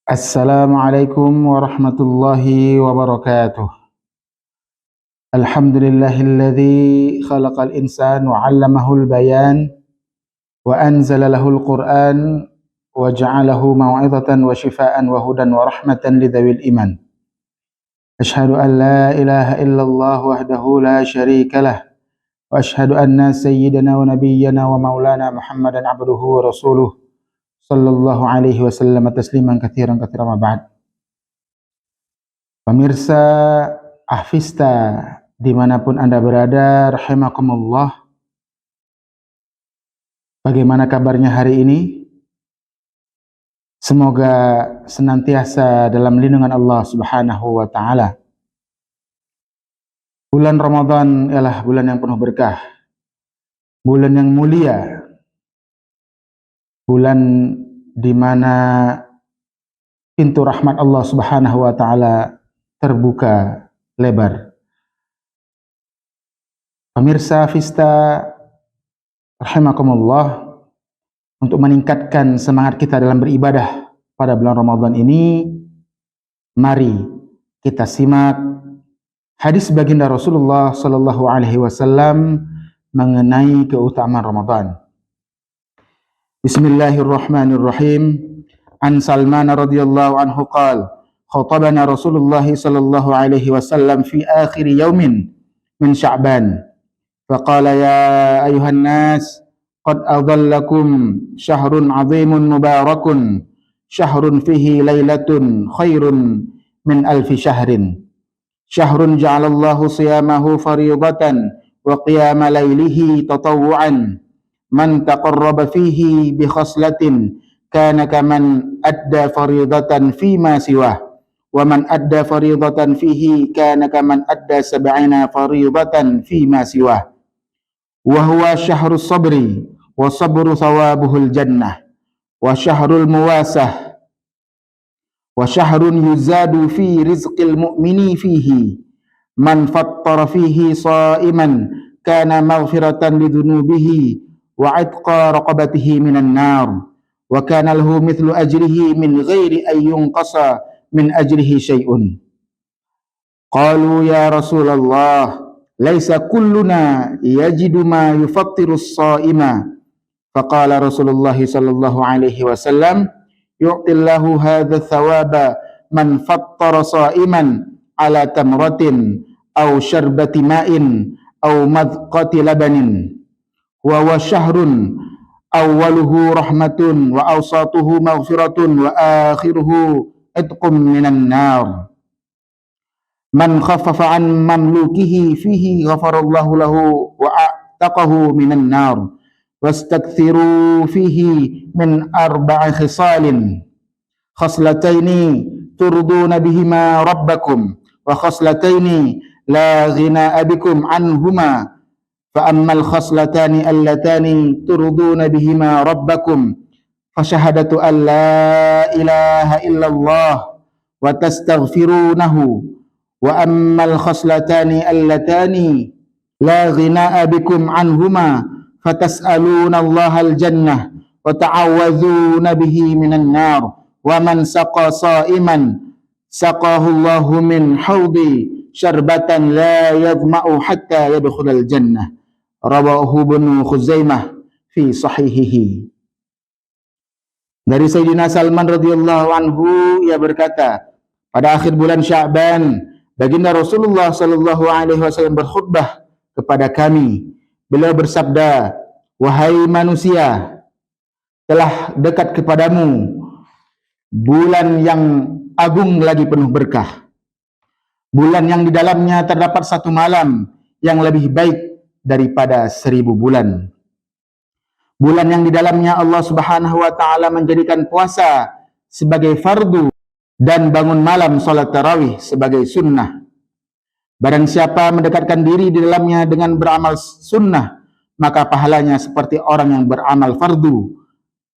Assalamualaikum warahmatullahi wabarakatuh. Alhamdulillahilladzi khalaqal insan wa 'allamahul bayan wa anzala lahul Qur'an wa ja'alahu mau'izatan wa shifaa'an wa hudan wa rahmatan lidzawil iman. Asyhadu an la ilaha illallah wahdahu la syarika lah wa asyhadu anna sayyidana wa nabiyyana wa maulana Muhammadan abduhu wa rasuluh sallallahu alaihi wasallam tasliman katsiran ma ba'd. Pemirsa Ahfista dimanapun Anda berada, rahimakumullah. Bagaimana kabarnya hari ini? Semoga senantiasa dalam lindungan Allah Subhanahu wa taala. Bulan Ramadan ialah bulan yang penuh berkah, bulan yang mulia, bulan di mana pintu rahmat Allah Subhanahu wa taala terbuka lebar. Pemirsa Vista rahimakumullah, untuk meningkatkan semangat kita dalam beribadah pada bulan Ramadan ini, mari kita simak hadis baginda Rasulullah sallallahu alaihi wasallam mengenai keutamaan Ramadan. Bismillahirrahmanirrahim. An Salman radhiyallahu anhu qala khatabana Rasulullah sallallahu alaihi wasallam fi akhir yaumin min Sya'ban faqala ya ayuhan nas qad adhallakum syahrun 'azimun mubarakun syahrun fihi lailatun khairun min alfi syahrin syahrun ja'alallahu siyamahu fariidatan wa qiyama lailihi tatawwu'an man taqarraba fihi bi khaslatin kana kaman adda fariidatan fima siwah wa man adda fariidatan fihi kana kaman adda sab'ina fariidatan fima siwah wa huwa syahrus sabri wa sabru thawabuhul jannah wa syahrul muwasah wa syahrun yuzadu fi rizqil mu'mini fihi man fattara fihi sha'iman kana maghfiratan lidhunubihi wa 'itqa raqabatihi minan nar wa kana lahu mithlu ajrihi min ghairi an yunqasa min ajrihi syai'un. Qalu ya Rasulullah laisa kulluna yajidu ma yufattiru as-sha'ima faqala Rasulullah sallallahu alaihi wasallam yu'tillahu hadha thawaba man fattara sha'iman ala tamratin aw syarbati ma'in aw madqati labanin wa huwa syahrun awwaluhu rahmatun wa awsatuhu maghfiratun wa akhiruhu itqum minan nar man khaffafa an mamlukihi fihi ghafarallahu lahu wa a'taqahu minan nar wastakthiru fihi min arba'i khisalin khaslataini turduna bihima rabbakum wa khaslataini la ghina'a bikum anhuma فأما الخصلتان اللتان ترضون بهما ربكم فشهادة أن لا إله إلا الله وتستغفرونه وأما الخصلتان اللتان لا غناء بكم عنهما فتسألون الله الجنة وتعوذون به من النار ومن سقى صائما سقاه الله من حوض شربة لا يظمأ حتى يدخل الجنة. Rawahu Ibnu Khuzaimah fi sahihihi. Dari Sayyidina Salman radhiyallahu anhu, ia berkata, pada akhir bulan Sya'ban, baginda Rasulullah sallallahu alaihi wasallam berkhutbah kepada kami. Beliau bersabda, wahai manusia, telah dekat kepadamu bulan yang agung lagi penuh berkah. Bulan yang di dalamnya terdapat satu malam yang lebih baik daripada 1000 bulan. Bulan yang di dalamnya Allah Subhanahu wa taala menjadikan puasa sebagai fardu dan bangun malam salat tarawih sebagai sunnah. Barang siapa mendekatkan diri di dalamnya dengan beramal sunnah, maka pahalanya seperti orang yang beramal fardu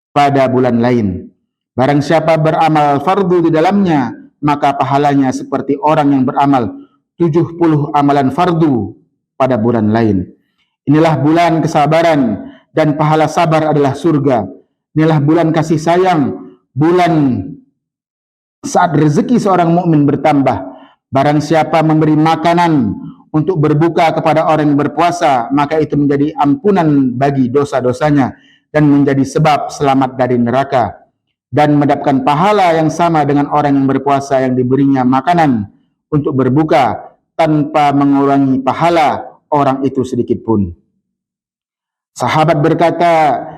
pada bulan lain. Barang siapa beramal fardu di dalamnya, maka pahalanya seperti orang yang beramal 70 amalan fardu pada bulan lain. Inilah bulan kesabaran dan pahala sabar adalah surga. Inilah bulan kasih sayang, bulan saat rezeki seorang mukmin bertambah, barang siapa memberi makanan untuk berbuka kepada orang yang berpuasa, maka itu menjadi ampunan bagi dosa-dosanya dan menjadi sebab selamat dari neraka, dan mendapatkan pahala yang sama dengan orang yang berpuasa yang diberinya makanan untuk berbuka tanpa mengurangi pahala orang itu sedikit pun. Sahabat berkata,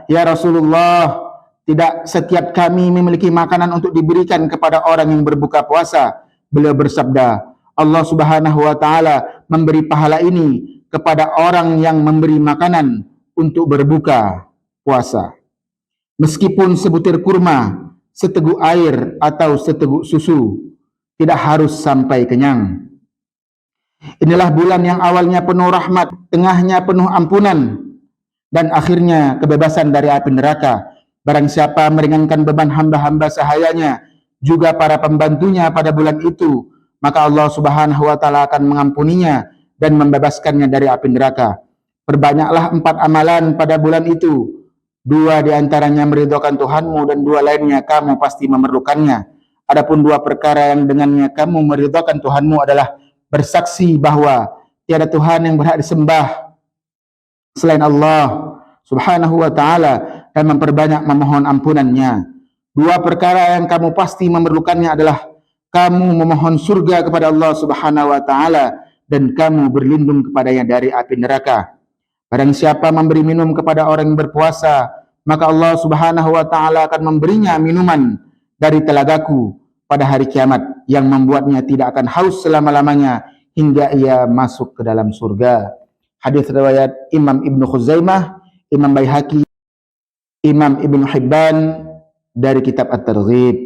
"Ya Rasulullah, tidak setiap kami memiliki makanan untuk diberikan kepada orang yang berbuka puasa." Beliau bersabda, "Allah Subhanahu wa taala memberi pahala ini kepada orang yang memberi makanan untuk berbuka puasa. Meskipun sebutir kurma, seteguk air atau seteguk susu, tidak harus sampai kenyang. Inilah bulan yang awalnya penuh rahmat, tengahnya penuh ampunan, dan akhirnya kebebasan dari api neraka. Barang siapa meringankan beban hamba-hamba sahayanya, juga para pembantunya pada bulan itu, maka Allah Subhanahu wa taala akan mengampuninya dan membebaskannya dari api neraka. Perbanyaklah 4 amalan pada bulan itu. 2 di antaranya meridhokan Tuhanmu dan 2 lainnya kamu pasti memerlukannya. Adapun 2 perkara yang dengannya kamu meridhokan Tuhanmu adalah bersaksi bahwa tiada Tuhan yang berhak disembah selain Allah Subhanahu wa taala dan memperbanyak memohon ampunannya. 2 perkara yang kamu pasti memerlukannya adalah kamu memohon surga kepada Allah Subhanahu wa taala dan kamu berlindung kepadanya dari api neraka. Barang siapa memberi minum kepada orang yang berpuasa, maka Allah Subhanahu wa taala akan memberinya minuman dari telagaku pada hari kiamat yang membuatnya tidak akan haus selama-lamanya hingga ia masuk ke dalam surga." Hadis riwayat Imam Ibnu Khuzaimah, Imam Baihaqi, Imam Ibnu Hibban dari kitab At-Targhib.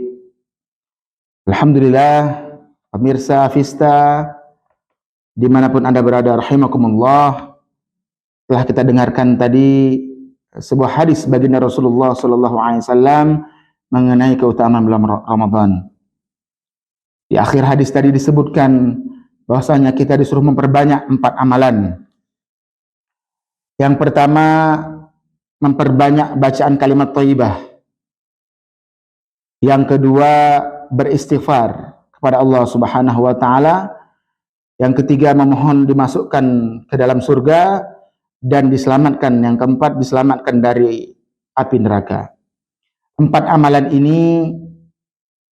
Alhamdulillah, pemirsa Vista dimanapun Anda berada, rahimakumullah, telah kita dengarkan tadi sebuah hadis baginda Rasulullah sallallahu alaihi wasallam mengenai keutamaan bulan Ramadan. Di akhir hadis tadi disebutkan bahwasanya kita disuruh memperbanyak 4 amalan. Yang pertama, memperbanyak bacaan kalimat thayyibah. Yang kedua, beristighfar kepada Allah Subhanahu wa taala. Yang ketiga, memohon dimasukkan ke dalam surga dan diselamatkan. Yang keempat, diselamatkan dari api neraka. 4 amalan ini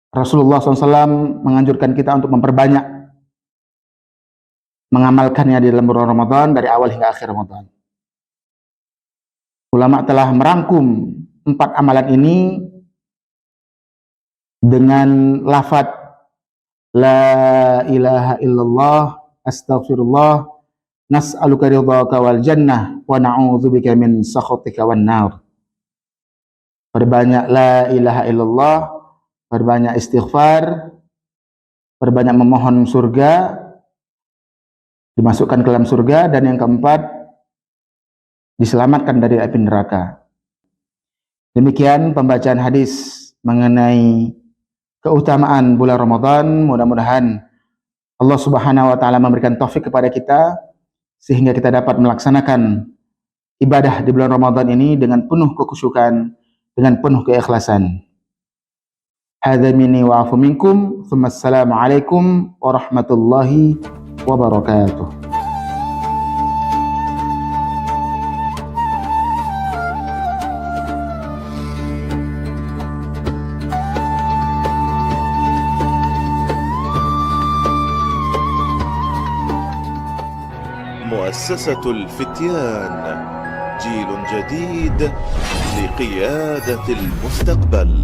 Rasulullah SAW menganjurkan kita untuk memperbanyak mengamalkannya di dalam bulan Ramadan dari awal hingga akhir Ramadan. Ulama telah merangkum 4 amalan ini dengan lafaz la ilaha illallah astaghfirullah nas'aluka ridhaka wal jannah wa na'udzubika min sakhatika wan nar. Perbanyak la ilaha illallah, perbanyak istighfar, perbanyak memohon surga, dimasukkan ke dalam surga, dan yang keempat, diselamatkan dari api neraka. Demikian pembacaan hadis mengenai keutamaan bulan Ramadan. Mudah-mudahan Allah Subhanahu wa taala memberikan taufik kepada kita sehingga kita dapat melaksanakan ibadah di bulan Ramadan ini dengan penuh kekhusyukan, dengan penuh keikhlasan. Hadza minni wa afu minkum. Assalamualaikum warahmatullahi wabarakatuh. مؤسسة الفتيان، جيل جديد لقيادة المستقبل.